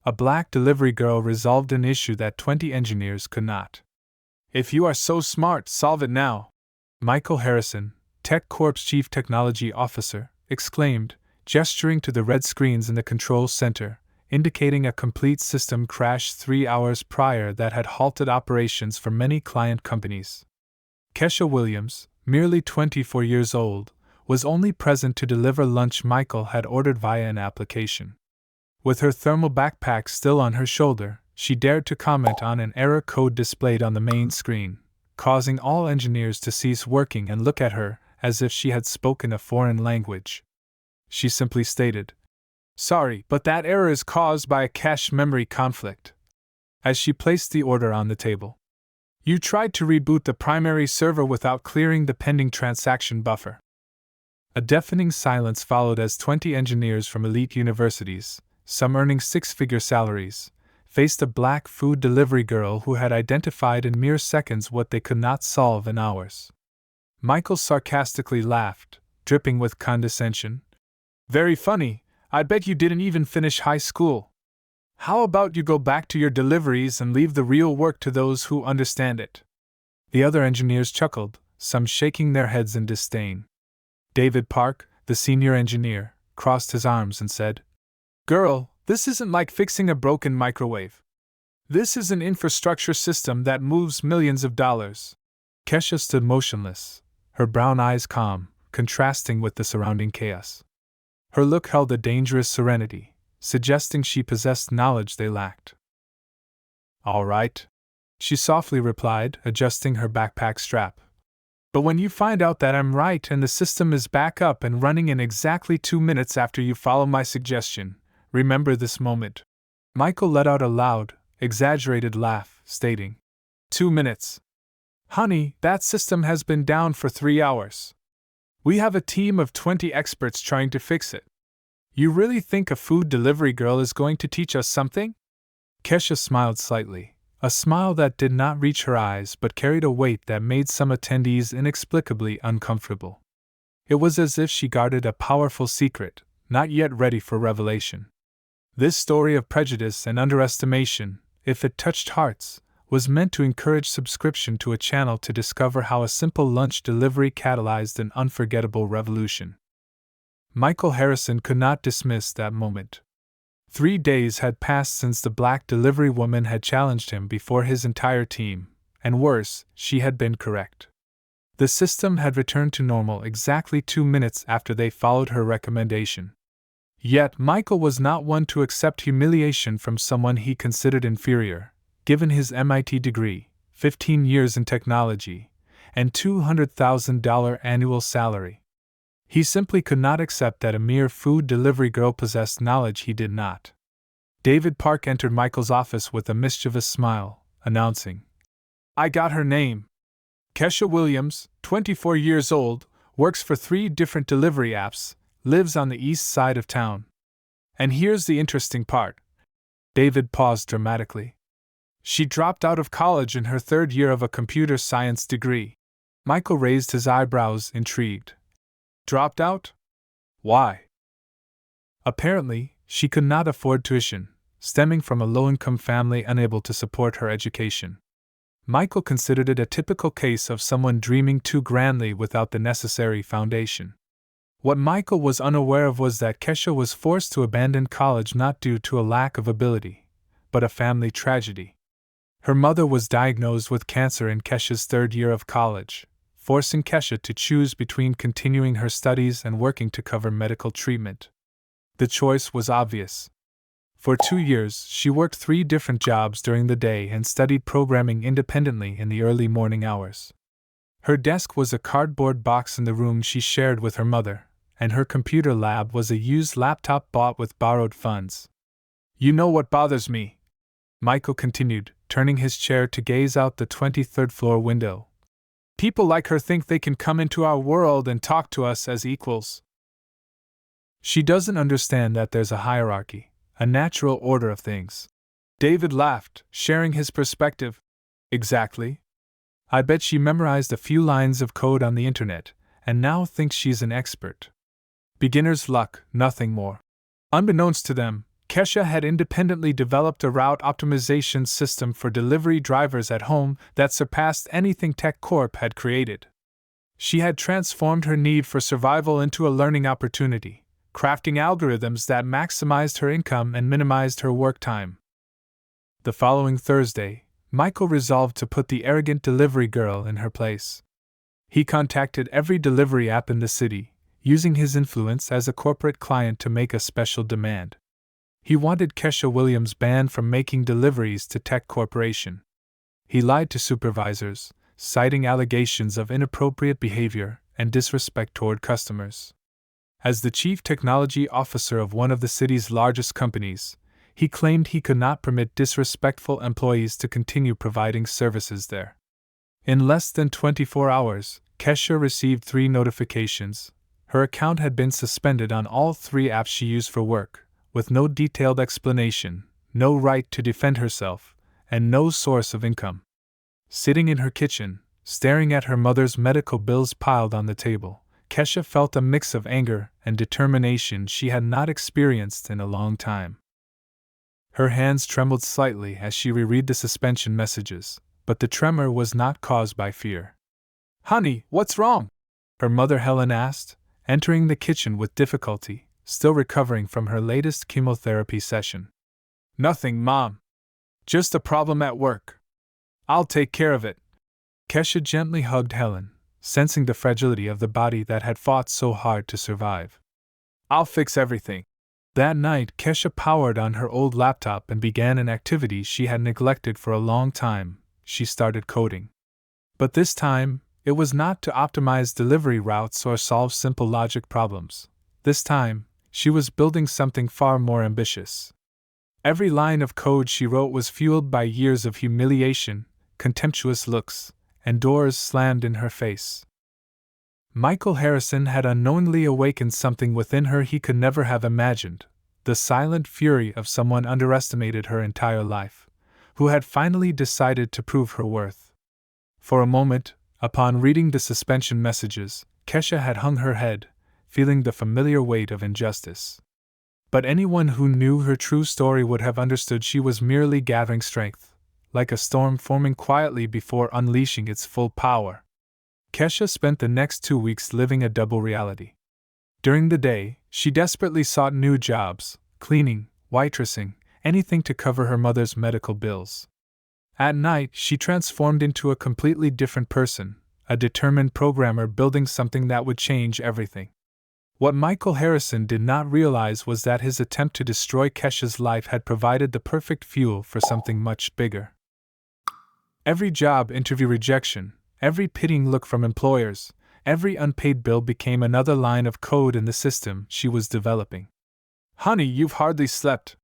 A black delivery girl resolved an issue that 20 engineers could not. "If you are so smart, solve it now," Michael Harrison, Tech Corp's chief technology officer, exclaimed, gesturing to the red screens in the control center, indicating a complete system crash 3 hours prior that had halted operations for many client companies. Kesha Williams, merely 24 years old, was only present to deliver lunch Michael had ordered via an application. With her thermal backpack still on her shoulder, she dared to comment on an error code displayed on the main screen, causing all engineers to cease working and look at her as if she had spoken a foreign language. She simply stated, "Sorry, but that error is caused by a cache memory conflict," as she placed the order on the table. "You tried to reboot the primary server without clearing the pending transaction buffer." A deafening silence followed as 20 engineers from elite universities, some earning six-figure salaries, faced a black food delivery girl who had identified in mere seconds what they could not solve in hours. Michael sarcastically laughed, dripping with condescension. "Very funny. I bet you didn't even finish high school. How about you go back to your deliveries and leave the real work to those who understand it?" The other engineers chuckled, some shaking their heads in disdain. David Park, the senior engineer, crossed his arms and said, "Girl, this isn't like fixing a broken microwave. This is an infrastructure system that moves millions of dollars." Kesha stood motionless, her brown eyes calm, contrasting with the surrounding chaos. Her look held a dangerous serenity, suggesting she possessed knowledge they lacked. "All right," she softly replied, adjusting her backpack strap. "But when you find out that I'm right and the system is back up and running in exactly 2 minutes after you follow my suggestion, remember this moment." Michael let out a loud, exaggerated laugh, stating, 2 minutes. Honey, that system has been down for 3 hours. We have a team of 20 experts trying to fix it. You really think a food delivery girl is going to teach us something?" Kesha smiled slightly, a smile that did not reach her eyes but carried a weight that made some attendees inexplicably uncomfortable. It was as if she guarded a powerful secret, not yet ready for revelation. This story of prejudice and underestimation, if it touched hearts, was meant to encourage subscription to a channel to discover how a simple lunch delivery catalyzed an unforgettable revolution. Michael Harrison could not dismiss that moment. 3 days had passed since the black delivery woman had challenged him before his entire team, and worse, she had been correct. The system had returned to normal exactly 2 minutes after they followed her recommendation. Yet Michael was not one to accept humiliation from someone he considered inferior, given his MIT degree, 15 years in technology, and $200,000 annual salary. He simply could not accept that a mere food delivery girl possessed knowledge he did not. David Park entered Michael's office with a mischievous smile, announcing, "I got her name. Kesha Williams, 24 years old, works for 3 different delivery apps, lives on the east side of town. And here's the interesting part." David paused dramatically. "She dropped out of college in her 3rd year of a computer science degree." Michael raised his eyebrows, intrigued. "Dropped out? Why?" "Apparently, she could not afford tuition, stemming from a low-income family unable to support her education." Michael considered it a typical case of someone dreaming too grandly without the necessary foundation. What Michael was unaware of was that Kesha was forced to abandon college not due to a lack of ability, but a family tragedy. Her mother was diagnosed with cancer in Kesha's 3rd year of college, forcing Kesha to choose between continuing her studies and working to cover medical treatment. The choice was obvious. For 2 years, she worked 3 different jobs during the day and studied programming independently in the early morning hours. Her desk was a cardboard box in the room she shared with her mother, and her computer lab was a used laptop bought with borrowed funds. "You know what bothers me?" Michael continued, turning his chair to gaze out the 23rd floor window. "People like her think they can come into our world and talk to us as equals. She doesn't understand that there's a hierarchy, a natural order of things." David laughed, sharing his perspective. "Exactly. I bet she memorized a few lines of code on the internet, and now thinks she's an expert. Beginner's luck, nothing more. Unbeknownst to them, Kesha had independently developed a route optimization system for delivery drivers at home that surpassed anything Tech Corp had created. She had transformed her need for survival into a learning opportunity, crafting algorithms that maximized her income and minimized her work time. The following Thursday, Michael resolved to put the arrogant delivery girl in her place. He contacted every delivery app in the city, using his influence as a corporate client to make a special demand. He wanted Kesha Williams banned from making deliveries to Tech Corporation. He lied to supervisors, citing allegations of inappropriate behavior and disrespect toward customers. As the chief technology officer of one of the city's largest companies, he claimed he could not permit disrespectful employees to continue providing services there. In less than 24 hours, Kesha received 3 notifications. Her account had been suspended on all 3 apps she used for work, with no detailed explanation, no right to defend herself, and no source of income. Sitting in her kitchen, staring at her mother's medical bills piled on the table, Kesha felt a mix of anger and determination she had not experienced in a long time. Her hands trembled slightly as she reread the suspension messages, but the tremor was not caused by fear. "Honey, what's wrong?" her mother Helen asked, entering the kitchen with difficulty, still recovering from her latest chemotherapy session. "Nothing, Mom. Just a problem at work. I'll take care of it." Kesha gently hugged Helen, sensing the fragility of the body that had fought so hard to survive. "I'll fix everything." That night, Kesha powered on her old laptop and began an activity she had neglected for a long time. She started coding. But this time, it was not to optimize delivery routes or solve simple logic problems. This time, she was building something far more ambitious. Every line of code she wrote was fueled by years of humiliation, contemptuous looks, and doors slammed in her face. Michael Harrison had unknowingly awakened something within her he could never have imagined, the silent fury of someone underestimated her entire life, who had finally decided to prove her worth. For a moment, upon reading the suspension messages, Kesha had hung her head, feeling the familiar weight of injustice. But anyone who knew her true story would have understood she was merely gathering strength, like a storm forming quietly before unleashing its full power. Kesha spent the next 2 weeks living a double reality. During the day, she desperately sought new jobs, cleaning, waitressing, anything to cover her mother's medical bills. At night, she transformed into a completely different person, a determined programmer building something that would change everything. What Michael Harrison did not realize was that his attempt to destroy Kesha's life had provided the perfect fuel for something much bigger. Every job interview rejection, every pitying look from employers, every unpaid bill became another line of code in the system she was developing. "Honey, you've hardly slept,"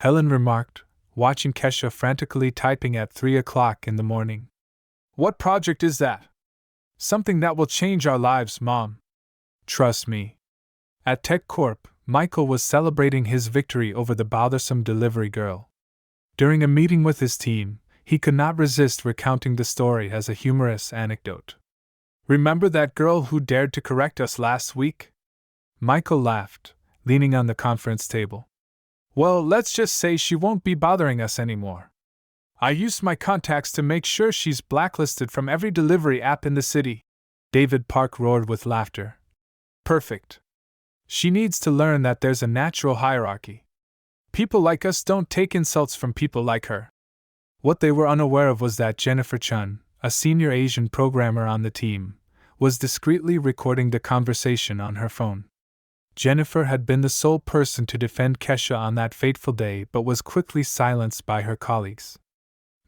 Helen remarked, watching Kesha frantically typing at 3 o'clock in the morning. "What project is that?" "Something that will change our lives, Mom. Trust me." At Tech Corp, Michael was celebrating his victory over the bothersome delivery girl. During a meeting with his team, he could not resist recounting the story as a humorous anecdote. "Remember that girl who dared to correct us last week?" Michael laughed, leaning on the conference table. "Well, let's just say she won't be bothering us anymore. I used my contacts to make sure she's blacklisted from every delivery app in the city." David Park roared with laughter. "Perfect. She needs to learn that there's a natural hierarchy. People like us don't take insults from people like her." What they were unaware of was that Jennifer Chun, a senior Asian programmer on the team, was discreetly recording the conversation on her phone. Jennifer had been the sole person to defend Kesha on that fateful day but was quickly silenced by her colleagues.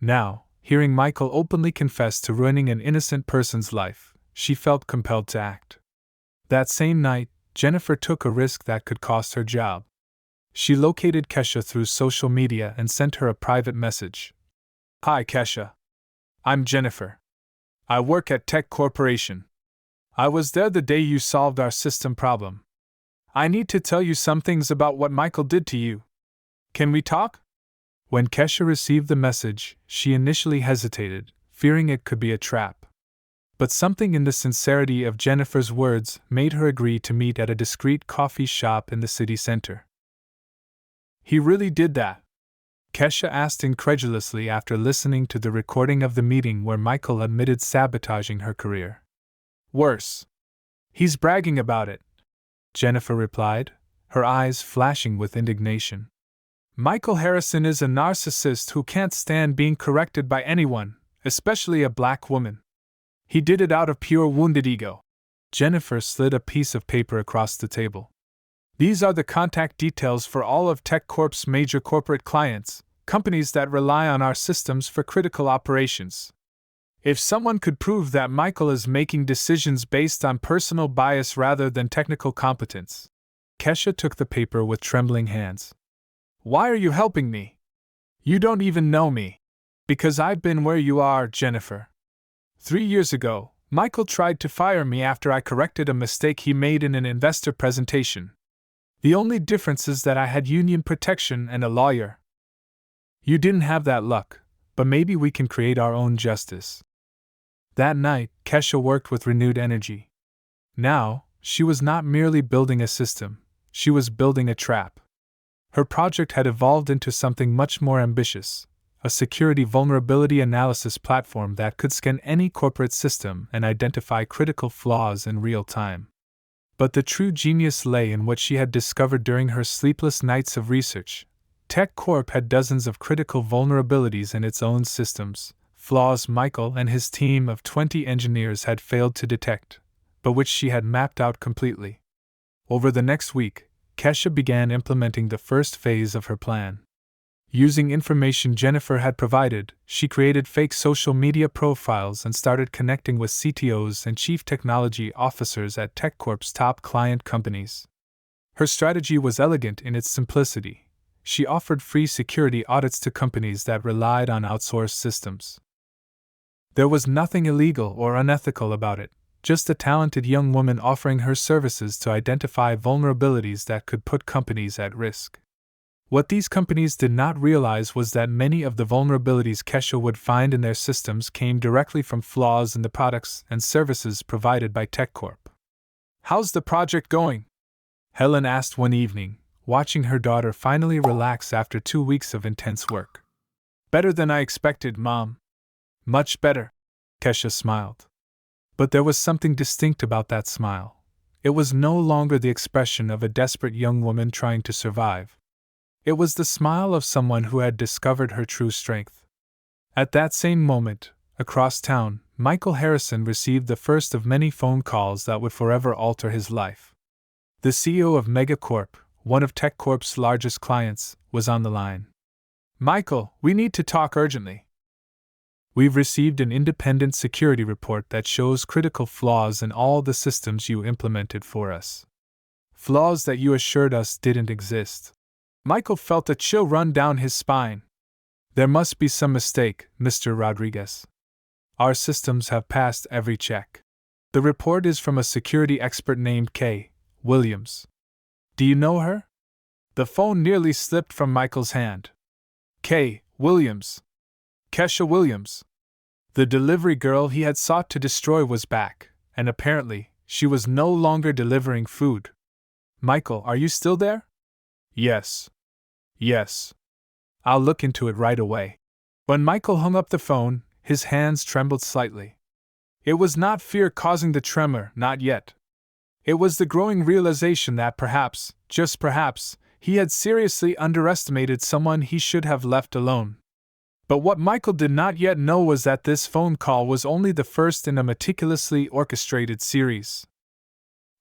Now, hearing Michael openly confess to ruining an innocent person's life, she felt compelled to act. That same night, Jennifer took a risk that could cost her job. She located Kesha through social media and sent her a private message. "Hi Kesha. I'm Jennifer. I work at Tech Corporation. I was there the day you solved our system problem. I need to tell you some things about what Michael did to you. Can we talk?" When Kesha received the message, she initially hesitated, fearing it could be a trap. But something in the sincerity of Jennifer's words made her agree to meet at a discreet coffee shop in the city center. He really did that? Kesha asked incredulously after listening to the recording of the meeting where Michael admitted sabotaging her career. Worse. He's bragging about it, Jennifer replied, her eyes flashing with indignation. Michael Harrison is a narcissist who can't stand being corrected by anyone, especially a black woman. He did it out of pure wounded ego. Jennifer slid a piece of paper across the table. These are the contact details for all of Tech Corp's major corporate clients, companies that rely on our systems for critical operations. If someone could prove that Michael is making decisions based on personal bias rather than technical competence. Kesha took the paper with trembling hands. Why are you helping me? You don't even know me. Because I've been where you are, Jennifer. 3 years ago, Michael tried to fire me after I corrected a mistake he made in an investor presentation. The only difference is that I had union protection and a lawyer. You didn't have that luck, but maybe we can create our own justice. That night, Kesha worked with renewed energy. Now, she was not merely building a system, she was building a trap. Her project had evolved into something much more ambitious, a security vulnerability analysis platform that could scan any corporate system and identify critical flaws in real time. But the true genius lay in what she had discovered during her sleepless nights of research. Tech Corp had dozens of critical vulnerabilities in its own systems, flaws Michael and his team of 20 engineers had failed to detect, but which she had mapped out completely. Over the next week, Kesha began implementing the first phase of her plan. Using information Jennifer had provided, she created fake social media profiles and started connecting with CTOs and chief technology officers at Tech Corp's top client companies. Her strategy was elegant in its simplicity. She offered free security audits to companies that relied on outsourced systems. There was nothing illegal or unethical about it, just a talented young woman offering her services to identify vulnerabilities that could put companies at risk. What these companies did not realize was that many of the vulnerabilities Kesha would find in their systems came directly from flaws in the products and services provided by Tech Corp. How's the project going? Helen asked one evening, watching her daughter finally relax after 2 weeks of intense work. Better than I expected, Mom. Much better, Kesha smiled. But there was something distinct about that smile. It was no longer the expression of a desperate young woman trying to survive. It was the smile of someone who had discovered her true strength. At that same moment, across town, Michael Harrison received the first of many phone calls that would forever alter his life. The CEO of Megacorp, one of Tech Corp's largest clients, was on the line. Michael, we need to talk urgently. We've received an independent security report that shows critical flaws in all the systems you implemented for us. Flaws that you assured us didn't exist. Michael felt a chill run down his spine. There must be some mistake, Mr. Rodriguez. Our systems have passed every check. The report is from a security expert named Kesha Williams. Do you know her? The phone nearly slipped from Michael's hand. Kesha Williams. Kesha Williams. The delivery girl he had sought to destroy was back, and apparently, she was no longer delivering food. Michael, are you still there? Yes. Yes. I'll look into it right away. When Michael hung up the phone, his hands trembled slightly. It was not fear causing the tremor, not yet. It was the growing realization that perhaps, just perhaps, he had seriously underestimated someone he should have left alone. But what Michael did not yet know was that this phone call was only the first in a meticulously orchestrated series.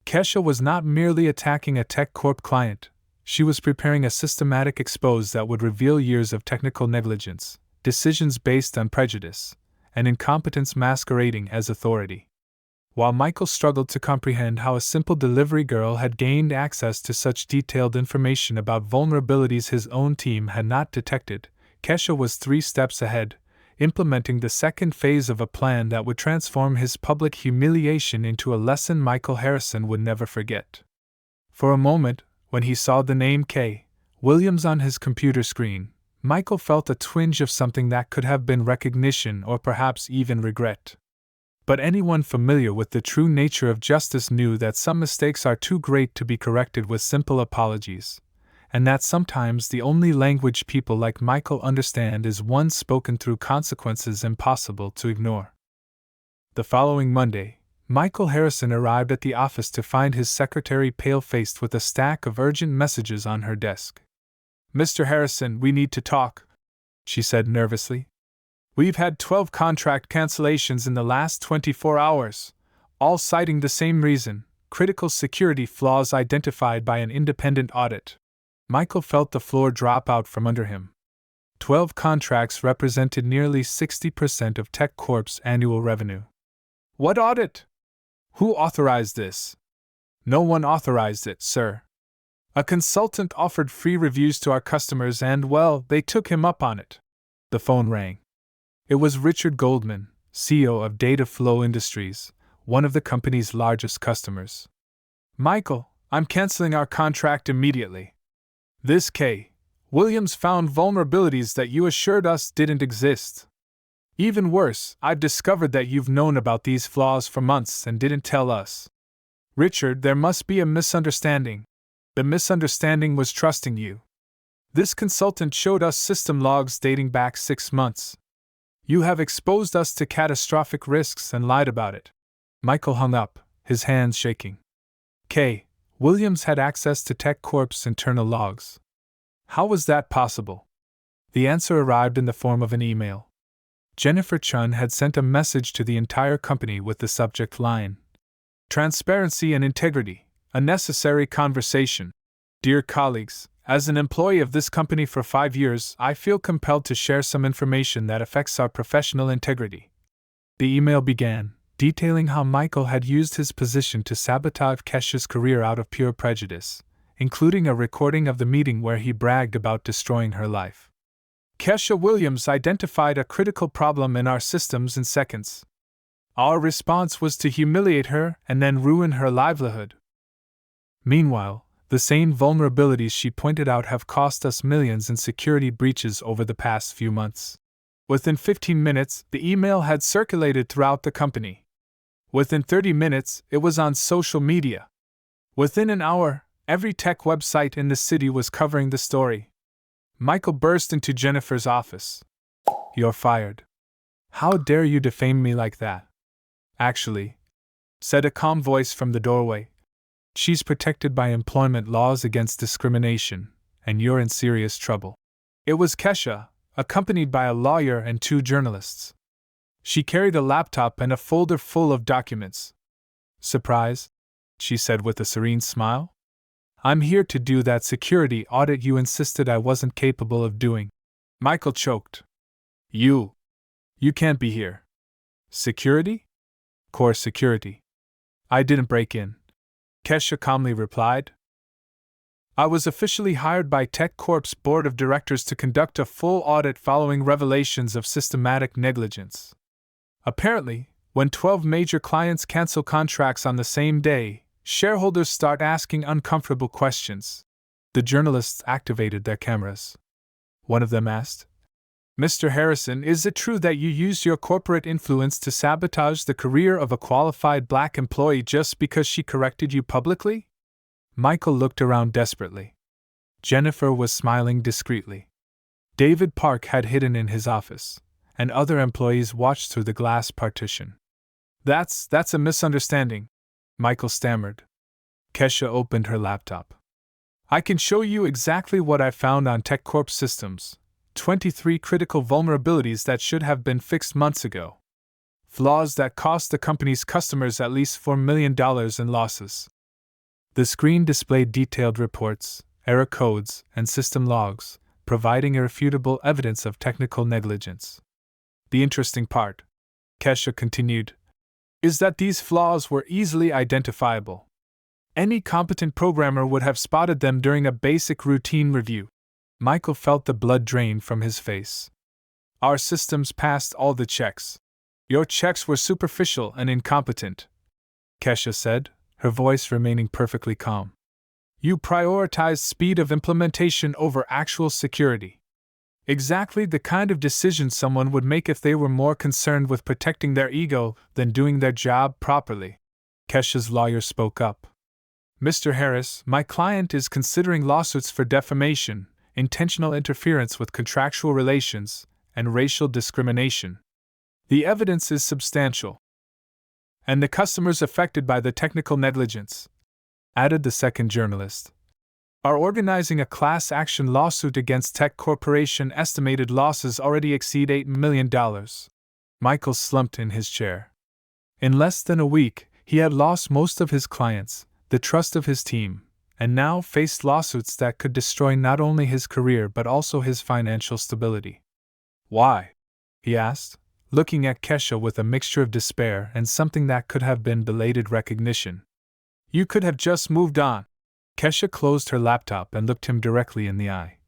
Kesha was not merely attacking a Tech Corp client. She was preparing a systematic expose that would reveal years of technical negligence, decisions based on prejudice, and incompetence masquerading as authority. While Michael struggled to comprehend how a simple delivery girl had gained access to such detailed information about vulnerabilities his own team had not detected, Kesha was 3 steps ahead, implementing the second phase of a plan that would transform his public humiliation into a lesson Michael Harrison would never forget. For a moment, when he saw the name Kesha Williams on his computer screen, Michael felt a twinge of something that could have been recognition or perhaps even regret. But anyone familiar with the true nature of justice knew that some mistakes are too great to be corrected with simple apologies, and that sometimes the only language people like Michael understand is one spoken through consequences impossible to ignore. The following Monday, Michael Harrison arrived at the office to find his secretary pale-faced with a stack of urgent messages on her desk. "Mr. Harrison, we need to talk," she said nervously. "We've had 12 contract cancellations in the last 24 hours, all citing the same reason: critical security flaws identified by an independent audit." Michael felt the floor drop out from under him. 12 contracts represented nearly 60% of Tech Corp's annual revenue. "What audit? Who authorized this?" "No one authorized it, sir. A consultant offered free reviews to our customers and, well, they took him up on it." The phone rang. It was Richard Goldman, CEO of Data Flow Industries, one of the company's largest customers. "Michael, I'm canceling our contract immediately. This Kesha Williams found vulnerabilities that you assured us didn't exist. Even worse, I've discovered that you've known about these flaws for months and didn't tell us." "Richard, there must be a misunderstanding. The misunderstanding was trusting you. This consultant showed us system logs dating back 6 months. You have exposed us to catastrophic risks and lied about it." Michael hung up, his hands shaking. Kesha Williams had access to Tech Corp's internal logs. How was that possible? The answer arrived in the form of an email. Jennifer Chun had sent a message to the entire company with the subject line: "Transparency and integrity, a necessary conversation. Dear colleagues, as an employee of this company for 5 years, I feel compelled to share some information that affects our professional integrity." The email began, detailing how Michael had used his position to sabotage Kesha's career out of pure prejudice, including a recording of the meeting where he bragged about destroying her life. "Kesha Williams identified a critical problem in our systems in seconds. Our response was to humiliate her and then ruin her livelihood. Meanwhile, the same vulnerabilities she pointed out have cost us millions in security breaches over the past few months." Within 15 minutes, the email had circulated throughout the company. Within 30 minutes, it was on social media. Within an hour, every tech website in the city was covering the story. Michael burst into Jennifer's office. "You're fired. How dare you defame me like that?" "Actually," said a calm voice from the doorway, "she's protected by employment laws against discrimination, and you're in serious trouble." It was Kesha, accompanied by a lawyer and 2 journalists. She carried a laptop and a folder full of documents. "Surprise?" she said with a serene smile. "I'm here to do that security audit you insisted I wasn't capable of doing." Michael choked. You can't be here." "Security? Core security. I didn't break in," Kesha calmly replied. "I was officially hired by Tech Corp's board of directors to conduct a full audit following revelations of systematic negligence. Apparently, when 12 major clients cancel contracts on the same day, shareholders start asking uncomfortable questions." The journalists activated their cameras. One of them asked, "Mr. Harrison, is it true that you used your corporate influence to sabotage the career of a qualified black employee just because she corrected you publicly?" Michael looked around desperately. Jennifer was smiling discreetly. David Park had hidden in his office, and other employees watched through the glass partition. That's a misunderstanding," Michael stammered. Kesha opened her laptop. "I can show you exactly what I found on Tech Corp systems. 23 critical vulnerabilities that should have been fixed months ago. Flaws that cost the company's customers at least $4 million in losses." The screen displayed detailed reports, error codes, and system logs, providing irrefutable evidence of technical negligence. "The interesting part," Kesha continued, "is that these flaws were easily identifiable. Any competent programmer would have spotted them during a basic routine review." Michael felt the blood drain from his face. "Our systems passed all the checks. Your checks were superficial and incompetent," Kesha said, her voice remaining perfectly calm. "You prioritized speed of implementation over actual security. Exactly the kind of decision someone would make if they were more concerned with protecting their ego than doing their job properly." Kesha's lawyer spoke up. Mr. Harris, my client is considering lawsuits for defamation, intentional interference with contractual relations, and racial discrimination. The evidence is substantial. And the customers affected by the technical negligence, added the second journalist, are organizing a class action lawsuit against Tech Corporation. Estimated losses already exceed $8 million. Michael slumped in his chair. In less than a week, he had lost most of his clients, the trust of his team, and now faced lawsuits that could destroy not only his career but also his financial stability. Why? He asked, looking at Kesha with a mixture of despair and something that could have been belated recognition. You could have just moved on. Kesha closed her laptop and looked him directly in the eye.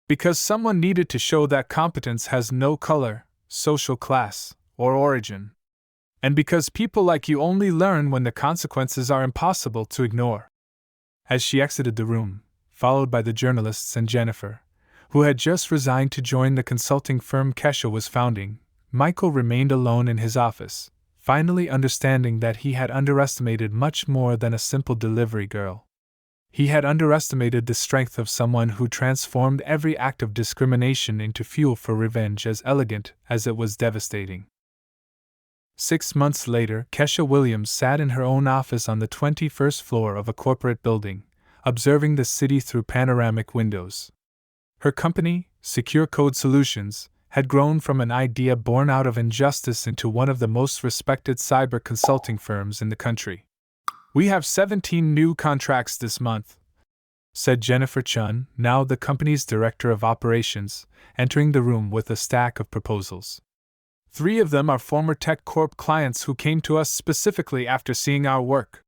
Because someone needed to show that competence has no color, social class, or origin. And because people like you only learn when the consequences are impossible to ignore. As she exited the room, followed by the journalists and Jennifer, who had just resigned to join the consulting firm Kesha was founding, Michael remained alone in his office, finally understanding that he had underestimated much more than a simple delivery girl. He had underestimated the strength of someone who transformed every act of discrimination into fuel for revenge, as elegant as it was devastating. 6 months later, Kesha Williams sat in her own office on the 21st floor of a corporate building, observing the city through panoramic windows. Her company, Secure Code Solutions, had grown from an idea born out of injustice into one of the most respected cyber consulting firms in the country. We have 17 new contracts this month, said Jennifer Chun, now the company's director of operations, entering the room with a stack of proposals. 3 of them are former Tech Corp clients who came to us specifically after seeing our work.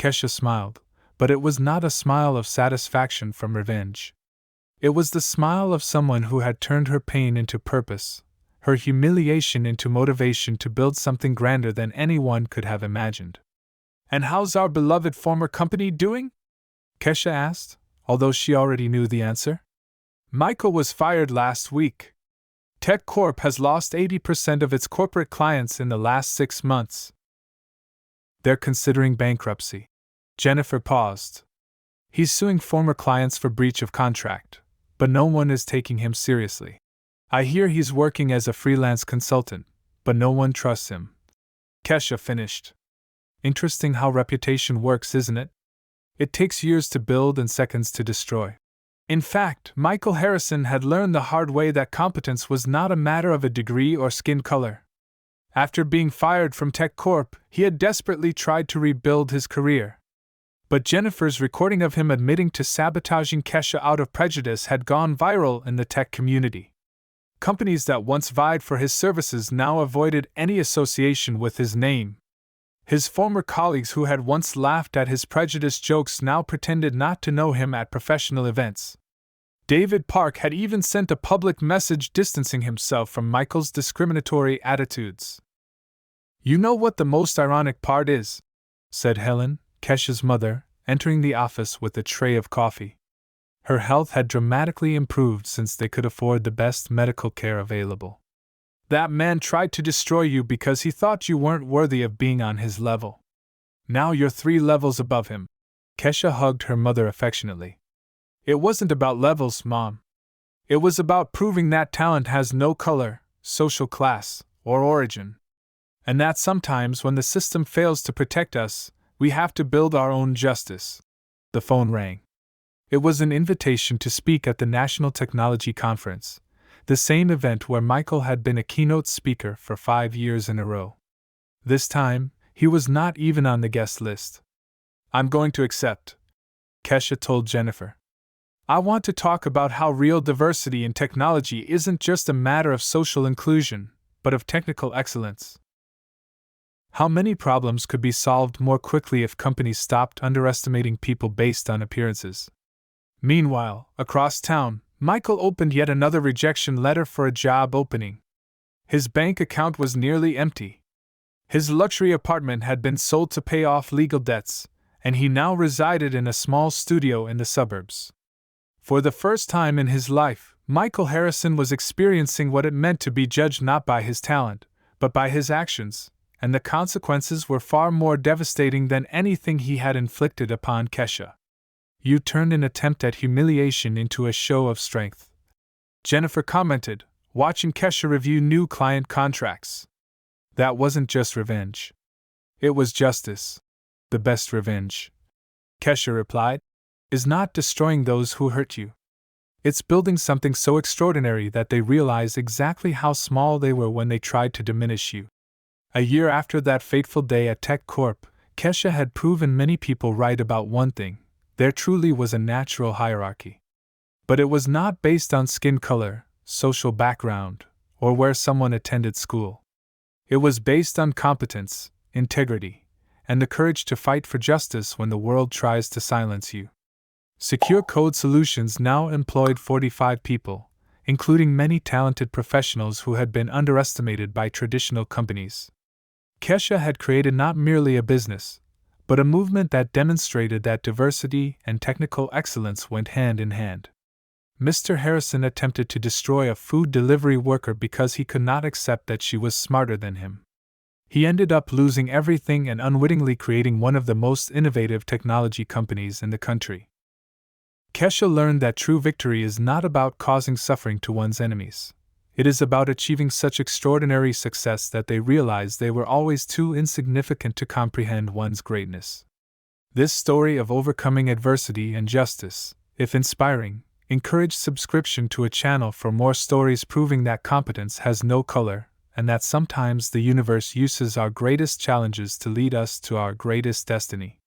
Kesha smiled, but it was not a smile of satisfaction from revenge. It was the smile of someone who had turned her pain into purpose, her humiliation into motivation to build something grander than anyone could have imagined. And how's our beloved former company doing? Kesha asked, although she already knew the answer. Michael was fired last week. Tech Corp has lost 80% of its corporate clients in the last 6 months. They're considering bankruptcy. Jennifer paused. He's suing former clients for breach of contract, but no one is taking him seriously. I hear he's working as a freelance consultant, but no one trusts him. Kesha finished. Interesting how reputation works, isn't it? It takes years to build and seconds to destroy. In fact, Michael Harrison had learned the hard way that competence was not a matter of a degree or skin color. After being fired from Tech Corp, he had desperately tried to rebuild his career. But Jennifer's recording of him admitting to sabotaging Kesha out of prejudice had gone viral in the tech community. Companies that once vied for his services now avoided any association with his name. His former colleagues who had once laughed at his prejudice jokes now pretended not to know him at professional events. David Park had even sent a public message distancing himself from Michael's discriminatory attitudes. You know what the most ironic part is? Said Helen, Kesha's mother, entering the office with a tray of coffee. Her health had dramatically improved since they could afford the best medical care available. That man tried to destroy you because he thought you weren't worthy of being on his level. Now you're 3 levels above him. Kesha hugged her mother affectionately. It wasn't about levels, Mom. It was about proving that talent has no color, social class, or origin. And that sometimes when the system fails to protect us, we have to build our own justice. The phone rang. It was an invitation to speak at the National Technology Conference, the same event where Michael had been a keynote speaker for 5 years in a row. This time, he was not even on the guest list. I'm going to accept, Kesha told Jennifer. I want to talk about how real diversity in technology isn't just a matter of social inclusion, but of technical excellence. How many problems could be solved more quickly if companies stopped underestimating people based on appearances? Meanwhile, across town, Michael opened yet another rejection letter for a job opening. His bank account was nearly empty. His luxury apartment had been sold to pay off legal debts, and he now resided in a small studio in the suburbs. For the first time in his life, Michael Harrison was experiencing what it meant to be judged not by his talent, but by his actions, and the consequences were far more devastating than anything he had inflicted upon Kesha. You turned an attempt at humiliation into a show of strength, Jennifer commented, watching Kesha review new client contracts. That wasn't just revenge. It was justice. The best revenge, Kesha replied, is not destroying those who hurt you. It's building something so extraordinary that they realize exactly how small they were when they tried to diminish you. A year after that fateful day at Tech Corp, Kesha had proven many people right about one thing: there truly was a natural hierarchy. But it was not based on skin color, social background, or where someone attended school. It was based on competence, integrity, and the courage to fight for justice when the world tries to silence you. Secure Code Solutions now employed 45 people, including many talented professionals who had been underestimated by traditional companies. Kesha had created not merely a business, but a movement that demonstrated that diversity and technical excellence went hand in hand. Mr. Harrison attempted to destroy a food delivery worker because he could not accept that she was smarter than him. He ended up losing everything and unwittingly creating one of the most innovative technology companies in the country. Kesha learned that true victory is not about causing suffering to one's enemies. It is about achieving such extraordinary success that they realize they were always too insignificant to comprehend one's greatness. This story of overcoming adversity and justice, if inspiring, encourage subscription to a channel for more stories proving that competence has no color, and that sometimes the universe uses our greatest challenges to lead us to our greatest destiny.